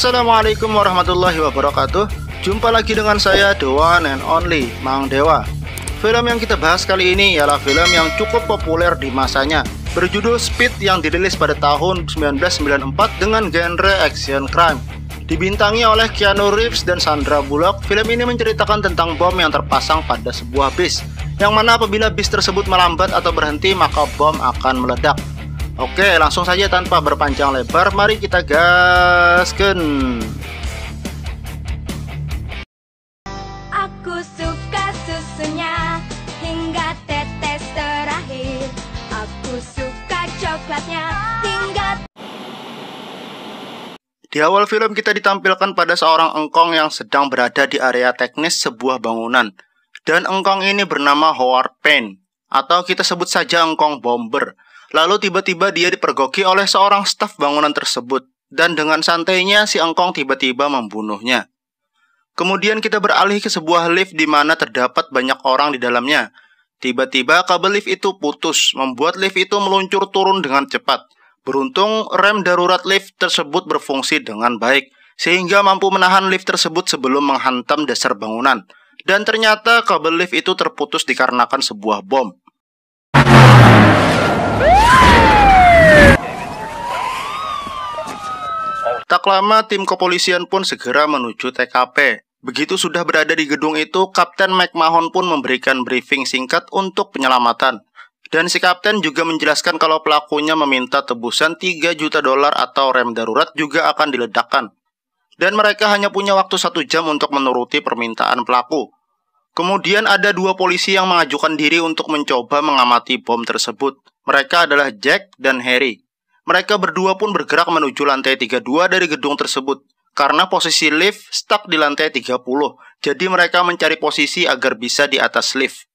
Assalamualaikum warahmatullahi wabarakatuh. Jumpa lagi dengan saya, The One and Only, Mang Dewa. Film yang kita bahas kali ini ialah film yang cukup populer di masanya, berjudul Speed, yang dirilis pada tahun 1994 dengan genre action crime. Dibintangi oleh Keanu Reeves dan Sandra Bullock, film ini menceritakan tentang bom yang terpasang pada sebuah bis, yang mana apabila bis tersebut melambat atau berhenti maka bom akan meledak. Oke, langsung saja tanpa berpanjang lebar, mari kita gasken. Aku suka susunya hingga tetes terakhir. Aku suka coklatnya hingga... Di awal film kita ditampilkan pada seorang engkong yang sedang berada di area teknis sebuah bangunan. Dan engkong ini bernama Howard Payne, atau kita sebut saja engkong bomber. Lalu tiba-tiba dia dipergoki oleh seorang staf bangunan tersebut, dan dengan santainya si engkong tiba-tiba membunuhnya. Kemudian kita beralih ke sebuah lift di mana terdapat banyak orang di dalamnya. Tiba-tiba kabel lift itu putus, membuat lift itu meluncur turun dengan cepat. Beruntung rem darurat lift tersebut berfungsi dengan baik, sehingga mampu menahan lift tersebut sebelum menghantam dasar bangunan. Dan ternyata kabel lift itu terputus dikarenakan sebuah bom. Tak lama tim kepolisian pun segera menuju TKP. Begitu sudah berada di gedung itu, Kapten McMahon pun memberikan briefing singkat untuk penyelamatan. Dan si kapten juga menjelaskan kalau pelakunya meminta tebusan $3 juta atau rem darurat juga akan diledakkan. Dan mereka hanya punya waktu 1 jam untuk menuruti permintaan pelaku. Kemudian ada 2 polisi yang mengajukan diri untuk mencoba mengamati bom tersebut. Mereka adalah Jack dan Harry. Mereka berdua pun bergerak menuju lantai 32 dari gedung tersebut, karena posisi lift stuck di lantai 30. Jadi mereka mencari posisi agar bisa di atas lift.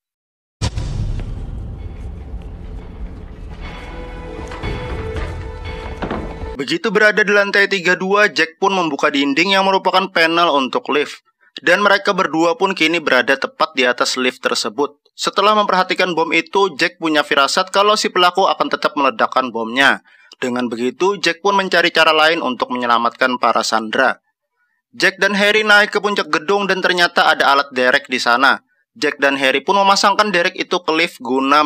Begitu berada di lantai 32, Jack pun membuka dinding yang merupakan panel untuk lift. Dan mereka berdua pun kini berada tepat di atas lift tersebut. Setelah memperhatikan bom itu, Jack punya firasat kalau si pelaku akan tetap meledakkan bomnya. Dengan begitu, Jack pun mencari cara lain untuk menyelamatkan para sandera. Jack dan Harry naik ke puncak gedung dan ternyata ada alat derek di sana. Jack dan Harry pun memasangkan derek itu ke lift guna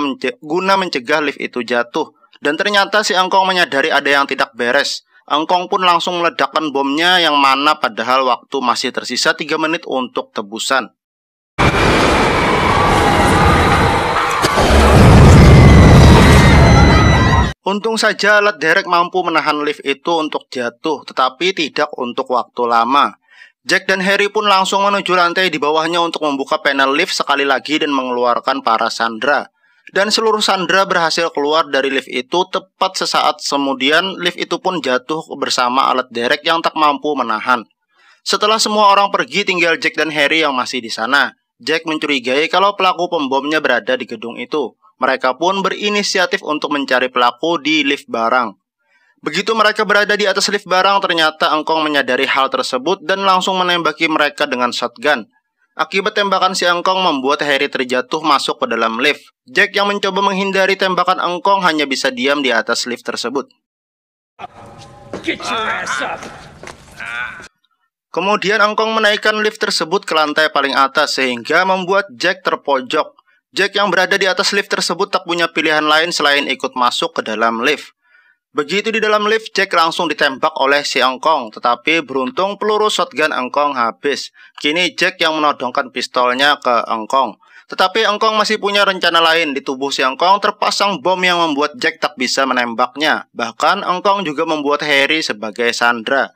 mencegah lift itu jatuh. Dan ternyata si engkong menyadari ada yang tidak beres. Engkong pun langsung meledakkan bomnya, yang mana padahal waktu masih tersisa 3 menit untuk tebusan. Untung saja alat derek mampu menahan lift itu untuk jatuh, tetapi tidak untuk waktu lama. Jack dan Harry pun langsung menuju lantai di bawahnya untuk membuka panel lift sekali lagi dan mengeluarkan para sandera. Dan seluruh sandera berhasil keluar dari lift itu tepat sesaat kemudian lift itu pun jatuh bersama alat derek yang tak mampu menahan. Setelah semua orang pergi, tinggal Jack dan Harry yang masih di sana. Jack mencurigai kalau pelaku pembomnya berada di gedung itu. Mereka pun berinisiatif untuk mencari pelaku di lift barang. Begitu mereka berada di atas lift barang, ternyata engkong menyadari hal tersebut dan langsung menembaki mereka dengan shotgun. Akibat tembakan si engkong membuat Harry terjatuh masuk ke dalam lift. Jack yang mencoba menghindari tembakan engkong hanya bisa diam di atas lift tersebut. Kemudian engkong menaikkan lift tersebut ke lantai paling atas sehingga membuat Jack terpojok. Jack yang berada di atas lift tersebut tak punya pilihan lain selain ikut masuk ke dalam lift. Begitu di dalam lift, Jack langsung ditembak oleh si engkong, tetapi beruntung peluru shotgun engkong habis. Kini Jack yang menodongkan pistolnya ke engkong. Tetapi engkong masih punya rencana lain. Di tubuh si engkong terpasang bom yang membuat Jack tak bisa menembaknya. Bahkan engkong juga membuat Harry sebagai sandera.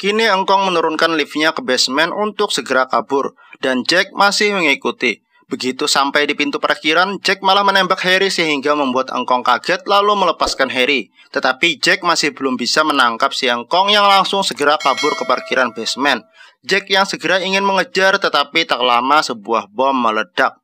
Kini engkong menurunkan liftnya ke basement untuk segera kabur, dan Jack masih mengikuti. Begitu sampai di pintu parkiran, Jack malah menembak Harry sehingga membuat engkong kaget lalu melepaskan Harry. Tetapi Jack masih belum bisa menangkap si engkong yang langsung segera kabur ke parkiran basement. Jack yang segera ingin mengejar, tetapi tak lama sebuah bom meledak.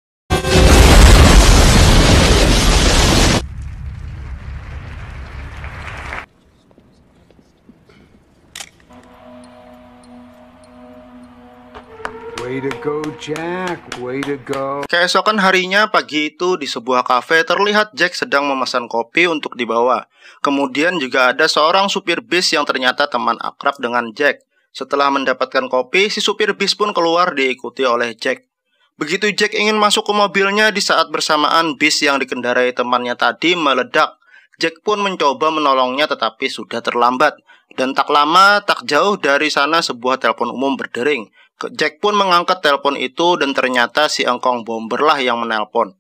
Way to go, Jack. Way to go. Keesokan harinya pagi itu di sebuah kafe terlihat Jack sedang memesan kopi untuk dibawa. Kemudian juga ada seorang supir bis yang ternyata teman akrab dengan Jack. Setelah mendapatkan kopi, si supir bis pun keluar diikuti oleh Jack. Begitu Jack ingin masuk ke mobilnya, di saat bersamaan bis yang dikendarai temannya tadi meledak. Jack pun mencoba menolongnya tetapi sudah terlambat. Dan tak lama, tak jauh dari sana sebuah telepon umum berdering. Jack pun mengangkat telepon itu dan ternyata si engkong bomber lah yang menelpon.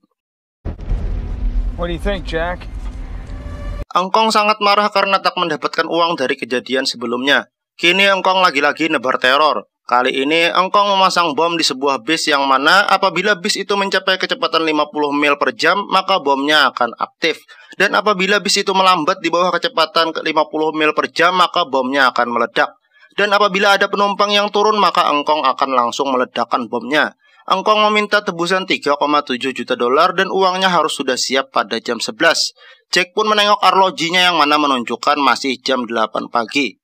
What do you think, Jack? Engkong sangat marah karena tak mendapatkan uang dari kejadian sebelumnya. Kini engkong lagi-lagi nebar teror. Kali ini engkong memasang bom di sebuah bis yang mana apabila bis itu mencapai kecepatan 50 mil per jam, maka bomnya akan aktif. Dan apabila bis itu melambat di bawah kecepatan 50 mil per jam, maka bomnya akan meledak. Dan apabila ada penumpang yang turun, maka engkong akan langsung meledakkan bomnya. Engkong meminta tebusan 3,7 juta dolar dan uangnya harus sudah siap pada jam 11. Jack pun menengok arlojinya yang mana menunjukkan masih jam 8 pagi.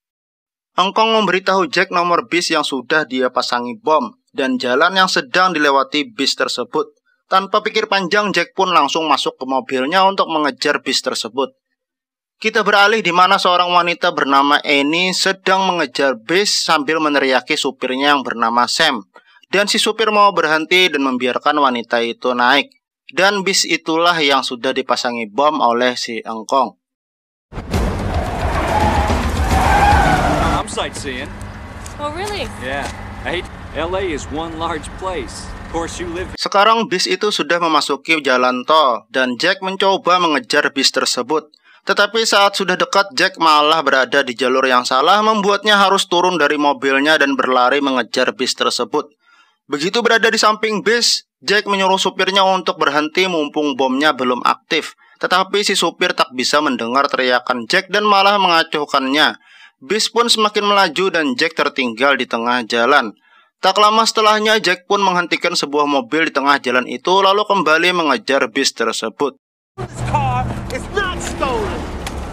Engkong memberitahu Jack nomor bis yang sudah dia pasangi bom dan jalan yang sedang dilewati bis tersebut. Tanpa pikir panjang, Jack pun langsung masuk ke mobilnya untuk mengejar bis tersebut. Kita beralih di mana seorang wanita bernama Annie sedang mengejar bis sambil meneriaki supirnya yang bernama Sam. Dan si supir mau berhenti dan membiarkan wanita itu naik. Dan bis itulah yang sudah dipasangi bom oleh si engkong. I'm sightseeing. Oh, really? Yeah. LA is one large place. Of course you live. Sekarang bis itu sudah memasuki jalan tol dan Jack mencoba mengejar bis tersebut. Tetapi saat sudah dekat, Jack malah berada di jalur yang salah, membuatnya harus turun dari mobilnya dan berlari mengejar bis tersebut. Begitu berada di samping bis, Jack menyuruh supirnya untuk berhenti mumpung bomnya belum aktif. Tetapi si supir tak bisa mendengar teriakan Jack dan malah mengacuhkannya. Bis pun semakin melaju dan Jack tertinggal di tengah jalan. Tak lama setelahnya, Jack pun menghentikan sebuah mobil di tengah jalan itu lalu kembali mengejar bis tersebut. This car is not stolen.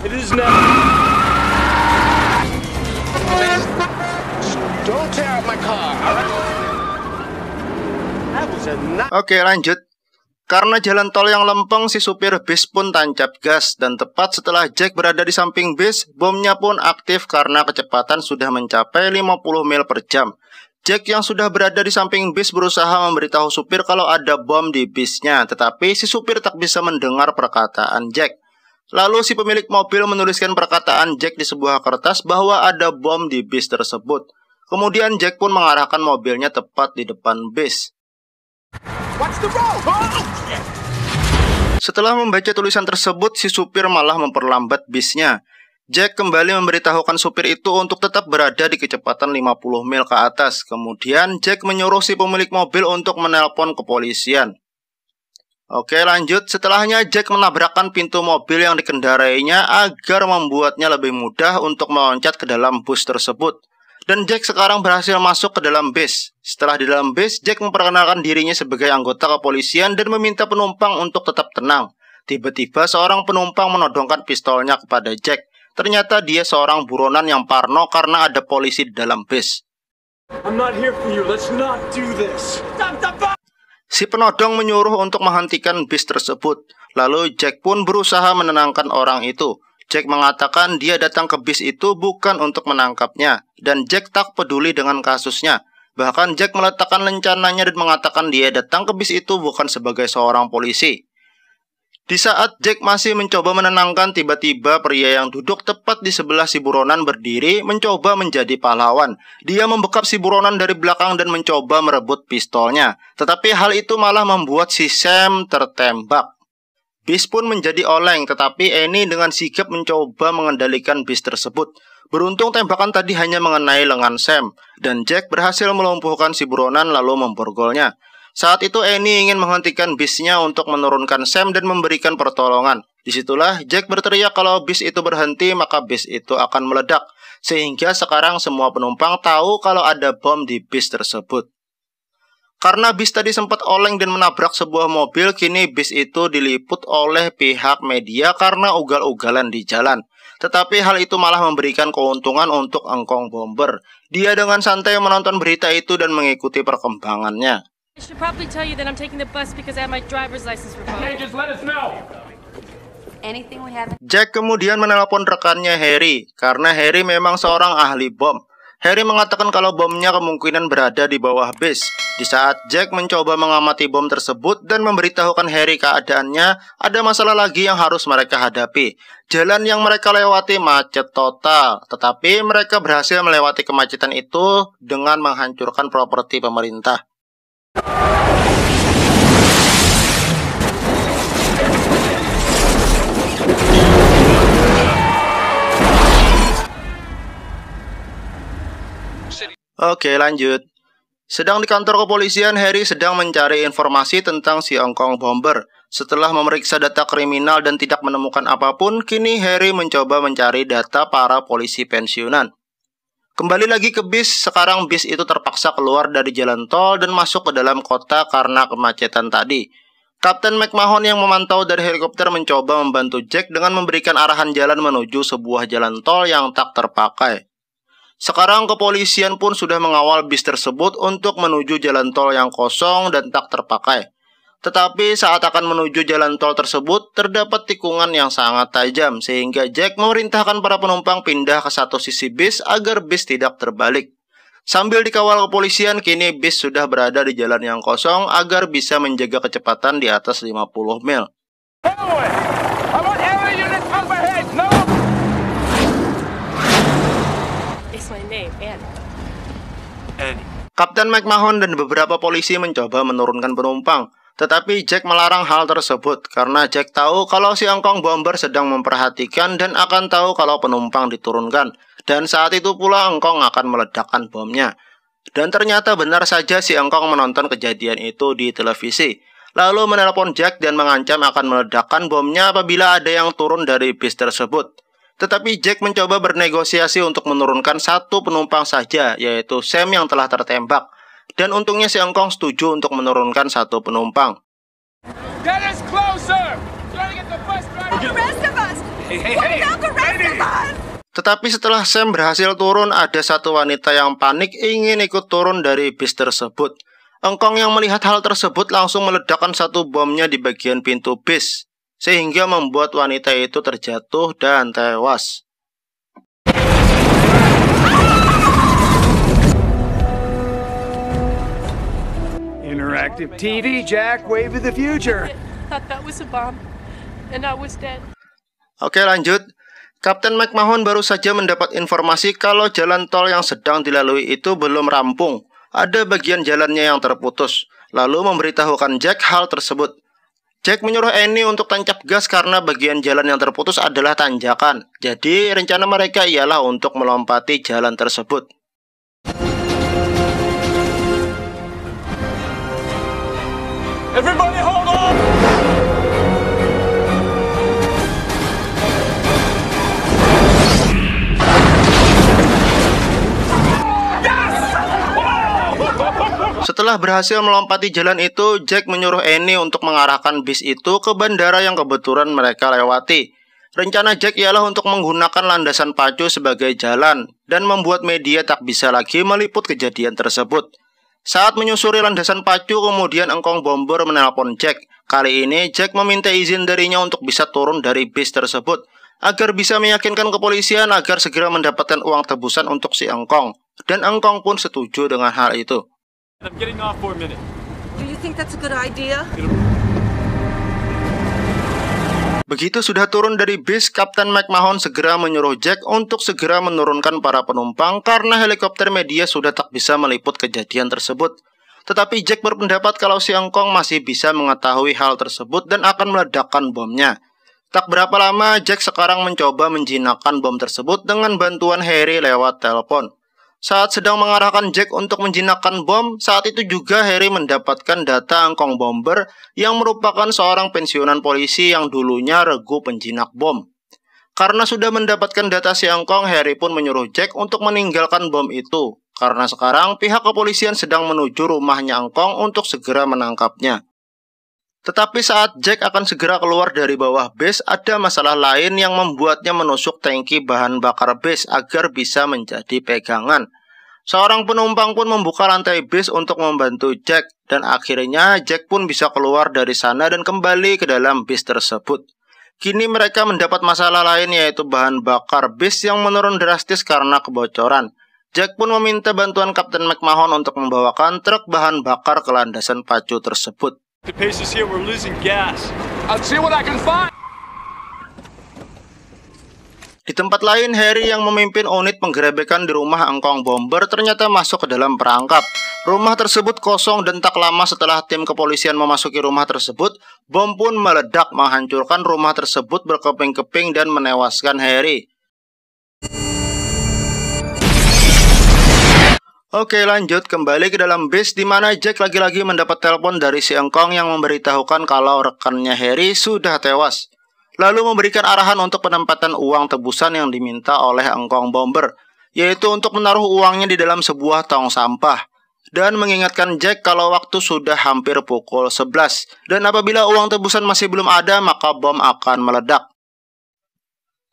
It is now. Don't tear up my car, all right? That was a Oke, lanjut. Karena jalan tol yang lempeng, si supir bis pun tancap gas dan tepat setelah Jack berada di samping bis, bomnya pun aktif karena kecepatan sudah mencapai 50 mil per jam. Jack yang sudah berada di samping bis berusaha memberitahu supir kalau ada bom di bisnya, tetapi si supir tak bisa mendengar perkataan Jack. Lalu si pemilik mobil menuliskan perkataan Jack di sebuah kertas bahwa ada bom di bis tersebut. Kemudian Jack pun mengarahkan mobilnya tepat di depan bis. Watch the road. Setelah membaca tulisan tersebut, si supir malah memperlambat bisnya. Jack kembali memberitahukan supir itu untuk tetap berada di kecepatan 50 mil ke atas. Kemudian Jack menyuruh si pemilik mobil untuk menelpon kepolisian. Oke, lanjut. Setelahnya Jack menabrakkan pintu mobil yang dikendarainya agar membuatnya lebih mudah untuk meloncat ke dalam bus tersebut. Dan Jack sekarang berhasil masuk ke dalam bis. Setelah di dalam bis, Jack memperkenalkan dirinya sebagai anggota kepolisian dan meminta penumpang untuk tetap tenang. Tiba-tiba seorang penumpang menodongkan pistolnya kepada Jack. Ternyata dia seorang buronan yang parno karena ada polisi di dalam bis. I'm not here for you. Let's not do this. Si penodong menyuruh untuk menghentikan bis tersebut. Lalu Jack pun berusaha menenangkan orang itu. Jack mengatakan dia datang ke bis itu bukan untuk menangkapnya. Dan Jack tak peduli dengan kasusnya. Bahkan Jack meletakkan rencananya dan mengatakan dia datang ke bis itu bukan sebagai seorang polisi. Di saat Jack masih mencoba menenangkan, tiba-tiba pria yang duduk tepat di sebelah si buronan berdiri mencoba menjadi pahlawan. Dia membekap si buronan dari belakang dan mencoba merebut pistolnya. Tetapi hal itu malah membuat si Sam tertembak. Bis pun menjadi oleng, tetapi Annie dengan sigap mencoba mengendalikan bis tersebut. Beruntung tembakan tadi hanya mengenai lengan Sam, dan Jack berhasil melumpuhkan si buronan lalu memborgolnya. Saat itu Annie ingin menghentikan bisnya untuk menurunkan Sam dan memberikan pertolongan. Disitulah Jack berteriak kalau bis itu berhenti maka bis itu akan meledak. Sehingga sekarang semua penumpang tahu kalau ada bom di bis tersebut. Karena bis tadi sempat oleng dan menabrak sebuah mobil, kini bis itu diliput oleh pihak media karena ugal-ugalan di jalan. Tetapi hal itu malah memberikan keuntungan untuk Engkong Bomber. Dia dengan santai menonton berita itu dan mengikuti perkembangannya. I should probably tell you that I'm taking the bus because I have my driver's license revoked. Just let us know. Anything we haven't. Jack kemudian menelpon rekannya Harry, karena Harry memang seorang ahli bom. Harry mengatakan kalau bomnya kemungkinan berada di bawah bis. Di saat Jack mencoba mengamati bom tersebut dan memberitahukan Harry keadaannya, ada masalah lagi yang harus mereka hadapi. Jalan yang mereka lewati macet total, tetapi mereka berhasil melewati kemacetan itu dengan menghancurkan properti pemerintah. Oke, lanjut. Sedang di kantor kepolisian, Harry sedang mencari informasi tentang si Engkong Bomber. Setelah memeriksa data kriminal dan tidak menemukan apapun, kini Harry mencoba mencari data para polisi pensiunan. Kembali lagi ke bis, sekarang bis itu terpaksa keluar dari jalan tol dan masuk ke dalam kota karena kemacetan tadi. Kapten McMahon yang memantau dari helikopter mencoba membantu Jack dengan memberikan arahan jalan menuju sebuah jalan tol yang tak terpakai. Sekarang kepolisian pun sudah mengawal bis tersebut untuk menuju jalan tol yang kosong dan tak terpakai. Tetapi saat akan menuju jalan tol tersebut, terdapat tikungan yang sangat tajam, sehingga Jack memerintahkan para penumpang pindah ke satu sisi bis agar bis tidak terbalik. Sambil dikawal kepolisian, kini bis sudah berada di jalan yang kosong agar bisa menjaga kecepatan di atas 50 mil. I want every unit overhead. No. It's my name, Annie. Kapten McMahon dan beberapa polisi mencoba menurunkan penumpang. Tetapi Jack melarang hal tersebut karena Jack tahu kalau si Engkong Bomber sedang memperhatikan dan akan tahu kalau penumpang diturunkan. Dan saat itu pula Engkong akan meledakkan bomnya. Dan ternyata benar saja si Engkong menonton kejadian itu di televisi. Lalu menelpon Jack dan mengancam akan meledakkan bomnya apabila ada yang turun dari bis tersebut. Tetapi Jack mencoba bernegosiasi untuk menurunkan satu penumpang saja, yaitu Sam yang telah tertembak. Dan untungnya si Engkong setuju untuk menurunkan satu penumpang. Get us closer. Try to get the bus driver. The rest of us. Hey, What about the rest of us? Tetapi setelah Sam berhasil turun, ada satu wanita yang panik ingin ikut turun dari bis tersebut. Engkong yang melihat hal tersebut langsung meledakkan satu bomnya di bagian pintu bis, sehingga membuat wanita itu terjatuh dan tewas. Interactive TV, Jack. Wave of the future. Thought that was a bomb, and I was dead. Oke, lanjut. Kapten McMahon baru saja mendapat informasi kalau jalan tol yang sedang dilalui itu belum rampung. Ada bagian jalannya yang terputus. Lalu memberitahukan Jack hal tersebut. Jack menyuruh Annie untuk tancap gas karena bagian jalan yang terputus adalah tanjakan. Jadi rencana mereka ialah untuk melompati jalan tersebut. Everybody hold on. Setelah berhasil melompati jalan itu, Jack menyuruh Annie untuk mengarahkan bis itu ke bandara yang kebetulan mereka lewati. Rencana Jack ialah untuk menggunakan landasan pacu sebagai jalan dan membuat media tak bisa lagi meliput kejadian tersebut. Saat menyusuri landasan pacu, kemudian Engkong Bomber menelpon Jack. Kali ini Jack meminta izin darinya untuk bisa turun dari bis tersebut agar bisa meyakinkan kepolisian agar segera mendapatkan uang tebusan untuk si Engkong. Dan Engkong pun setuju dengan hal itu. I'm getting off for a minute. Do you think that's a good idea? Begitu sudah turun dari bis, Kapten McMahon segera menyuruh Jack untuk segera menurunkan para penumpang karena helikopter media sudah tak bisa meliput kejadian tersebut. Tetapi Jack berpendapat kalau si Engkong masih bisa mengetahui hal tersebut dan akan meledakkan bomnya. Tak berapa lama, Jack sekarang mencoba menjinakkan bom tersebut dengan bantuan Harry lewat telepon. Saat sedang mengarahkan Jack untuk menjinakkan bom, saat itu juga Harry mendapatkan data Engkong Bomber yang merupakan seorang pensiunan polisi yang dulunya regu penjinak bom. Karena sudah mendapatkan data si Engkong, Harry pun menyuruh Jack untuk meninggalkan bom itu. Karena sekarang pihak kepolisian sedang menuju rumahnya Engkong untuk segera menangkapnya. Tetapi saat Jack akan segera keluar dari bawah bis, ada masalah lain yang membuatnya menusuk tangki bahan bakar bis agar bisa menjadi pegangan. Seorang penumpang pun membuka lantai bis untuk membantu Jack, dan akhirnya Jack pun bisa keluar dari sana dan kembali ke dalam bis tersebut. Kini mereka mendapat masalah lain, yaitu bahan bakar bis yang menurun drastis karena kebocoran. Jack pun meminta bantuan Kapten McMahon untuk membawakan truk bahan bakar ke landasan pacu tersebut. The pace is here, we're losing gas. I'll see what I can find. Di tempat lain, Harry yang memimpin unit penggerebekan di rumah Engkong Bomber ternyata masuk ke dalam perangkap. Rumah tersebut kosong dan tak lama setelah tim kepolisian memasuki rumah tersebut, bom pun meledak menghancurkan rumah tersebut berkeping-keping dan menewaskan Harry. Oke, lanjut kembali ke dalam bis di mana Jack lagi-lagi mendapat telepon dari si Engkong yang memberitahukan kalau rekannya Harry sudah tewas. Lalu memberikan arahan untuk penempatan uang tebusan yang diminta oleh Engkong Bomber, yaitu untuk menaruh uangnya di dalam sebuah tong sampah. Dan mengingatkan Jack kalau waktu sudah hampir pukul 11. Dan apabila uang tebusan masih belum ada, maka bom akan meledak.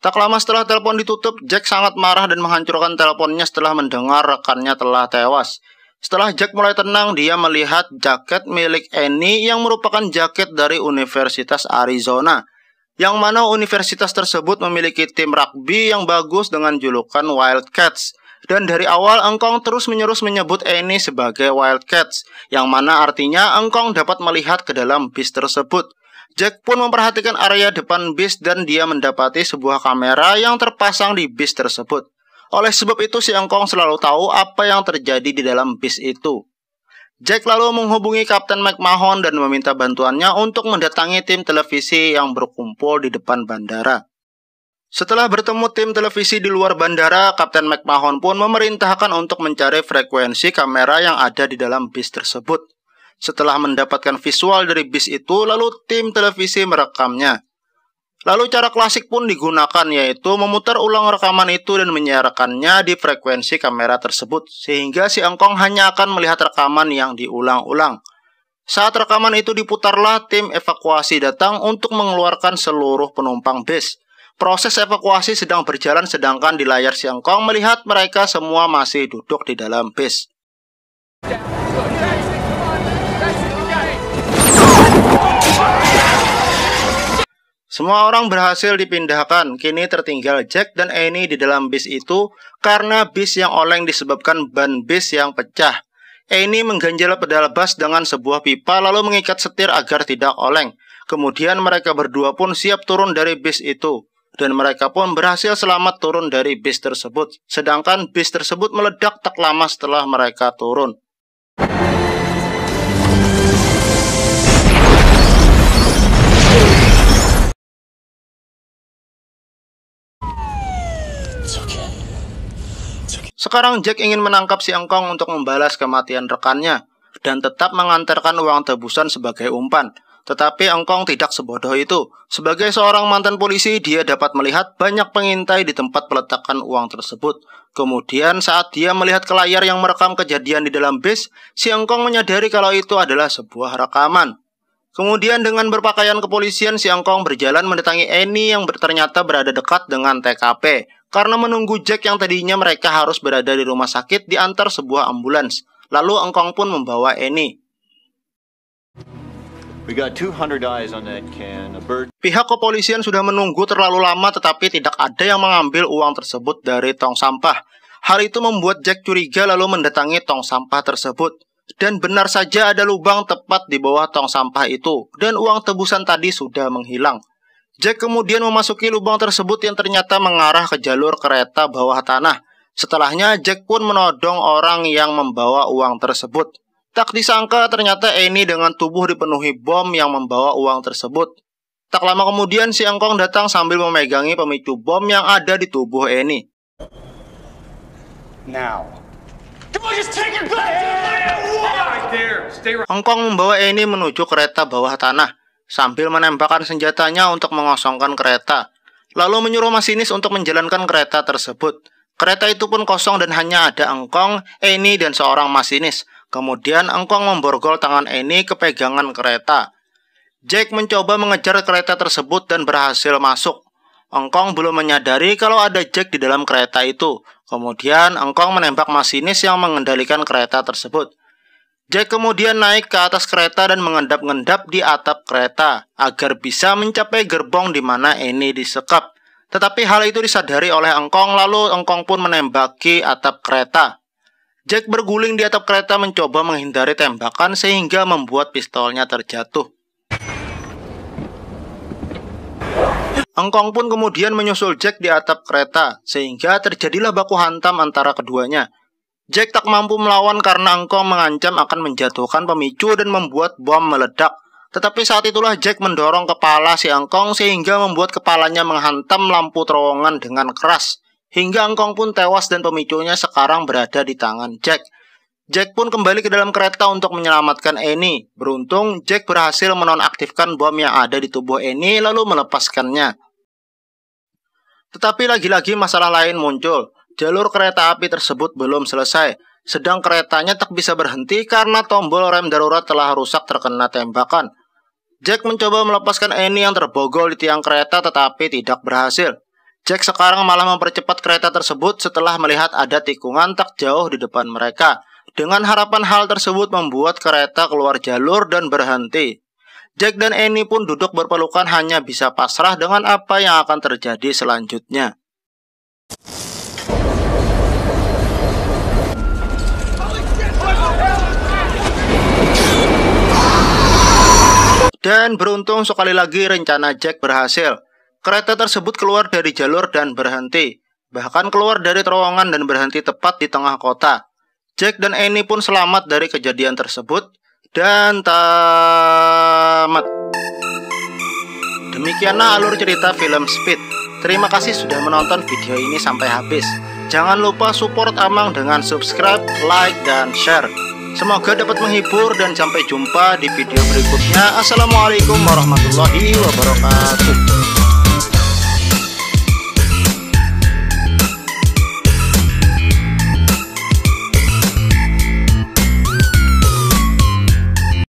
Tak lama setelah telepon ditutup, Jack sangat marah dan menghancurkan teleponnya setelah mendengar rekannya telah tewas. Setelah Jack mulai tenang, dia melihat jaket milik Annie yang merupakan jaket dari Universitas Arizona, yang mana universitas tersebut memiliki tim rugby yang bagus dengan julukan Wildcats. Dan dari awal Engkong terus-menerus menyebut Annie sebagai Wildcats, yang mana artinya Engkong dapat melihat ke dalam bis tersebut. Jack pun memperhatikan area depan bis dan dia mendapati sebuah kamera yang terpasang di bis tersebut. Oleh sebab itu si Engkong selalu tahu apa yang terjadi di dalam bis itu. Jack lalu menghubungi Kapten McMahon dan meminta bantuannya untuk mendatangi tim televisi yang berkumpul di depan bandara. Setelah bertemu tim televisi di luar bandara, Kapten McMahon pun memerintahkan untuk mencari frekuensi kamera yang ada di dalam bis tersebut. Setelah mendapatkan visual dari bis itu, lalu tim televisi merekamnya. Lalu cara klasik pun digunakan, yaitu memutar ulang rekaman itu dan menyiarkannya di frekuensi kamera tersebut, sehingga si Engkong hanya akan melihat rekaman yang diulang-ulang. Saat rekaman itu diputarlah, tim evakuasi datang untuk mengeluarkan seluruh penumpang bis. Proses evakuasi sedang berjalan sedangkan di layar si Engkong melihat mereka semua masih duduk di dalam bis. Semua orang berhasil dipindahkan. Kini tertinggal Jack dan Annie di dalam bis itu karena bis yang oleng disebabkan ban bis yang pecah. Annie mengganjal pedal bas dengan sebuah pipa lalu mengikat setir agar tidak oleng. Kemudian mereka berdua pun siap turun dari bis itu. Dan mereka pun berhasil selamat turun dari bis tersebut. Sedangkan bis tersebut meledak tak lama setelah mereka turun. Sekarang Jack ingin menangkap si Engkong untuk membalas kematian rekannya dan tetap mengantarkan uang tebusan sebagai umpan. Tetapi Engkong tidak sebodoh itu. Sebagai seorang mantan polisi, dia dapat melihat banyak pengintai di tempat peletakan uang tersebut. Kemudian saat dia melihat ke layar yang merekam kejadian di dalam bis, si Engkong menyadari kalau itu adalah sebuah rekaman. Kemudian dengan berpakaian kepolisian, si Engkong berjalan mendatangi Annie yang ternyata berada dekat dengan TKP. Karena menunggu Jack yang tadinya mereka harus berada di rumah sakit diantar sebuah ambulans. Lalu Engkong pun membawa Annie. We got 200 eyes on that can. A bird. Pihak kepolisian sudah menunggu terlalu lama tetapi tidak ada yang mengambil uang tersebut dari tong sampah. Hal itu membuat Jack curiga lalu mendatangi tong sampah tersebut. Dan benar saja ada lubang tepat di bawah tong sampah itu. Dan uang tebusan tadi sudah menghilang. Jack kemudian memasuki lubang tersebut yang ternyata mengarah ke jalur kereta bawah tanah. Setelahnya Jack pun menodong orang yang membawa uang tersebut. Tak disangka ternyata Annie dengan tubuh dipenuhi bom yang membawa uang tersebut. Tak lama kemudian si Engkong datang sambil memegangi pemicu bom yang ada di tubuh Annie. Now. Come on, just take it back! Right there. Stay right. Engkong membawa Annie menuju kereta bawah tanah sambil menembakkan senjatanya untuk mengosongkan kereta. Lalu menyuruh masinis untuk menjalankan kereta tersebut. Kereta itu pun kosong dan hanya ada Engkong, Annie, dan seorang masinis. Kemudian Engkong memborgol tangan Annie ke pegangan kereta. Jack mencoba mengejar kereta tersebut dan berhasil masuk. Engkong belum menyadari kalau ada Jack di dalam kereta itu. Kemudian Engkong menembak masinis yang mengendalikan kereta tersebut. Jack kemudian naik ke atas kereta dan mengendap-endap di atap kereta agar bisa mencapai gerbong di mana Annie disekap. Tetapi hal itu disadari oleh Engkong, lalu Engkong pun menembaki atap kereta. Jack berguling di atap kereta mencoba menghindari tembakan sehingga membuat pistolnya terjatuh. Engkong pun kemudian menyusul Jack di atap kereta sehingga terjadilah baku hantam antara keduanya. Jack tak mampu melawan karena Engkong mengancam akan menjatuhkan pemicu dan membuat bom meledak. Tetapi saat itulah Jack mendorong kepala si Engkong sehingga membuat kepalanya menghantam lampu terowongan dengan keras. Hingga Engkong pun tewas dan pemicunya sekarang berada di tangan Jack. Jack pun kembali ke dalam kereta untuk menyelamatkan Annie. Beruntung Jack berhasil menonaktifkan bom yang ada di tubuh Annie lalu melepaskannya. Tetapi lagi-lagi masalah lain muncul. Jalur kereta api tersebut belum selesai, sedang keretanya tak bisa berhenti karena tombol rem darurat telah rusak terkena tembakan. Jack mencoba melepaskan Annie yang terbogol di tiang kereta tetapi tidak berhasil. Jack sekarang malah mempercepat kereta tersebut setelah melihat ada tikungan tak jauh di depan mereka. Dengan harapan hal tersebut membuat kereta keluar jalur dan berhenti. Jack dan Annie pun duduk berpelukan hanya bisa pasrah dengan apa yang akan terjadi selanjutnya. Dan beruntung sekali lagi rencana Jack berhasil. Kereta tersebut keluar dari jalur dan berhenti. Bahkan keluar dari terowongan dan berhenti tepat di tengah kota. Jack dan Annie pun selamat dari kejadian tersebut. Dan tamat. Demikianlah alur cerita film Speed. Terima kasih sudah menonton video ini sampai habis. Jangan lupa support Amang dengan subscribe, like, dan share. Semoga dapat menghibur dan sampai jumpa di video berikutnya. Assalamualaikum warahmatullahi wabarakatuh.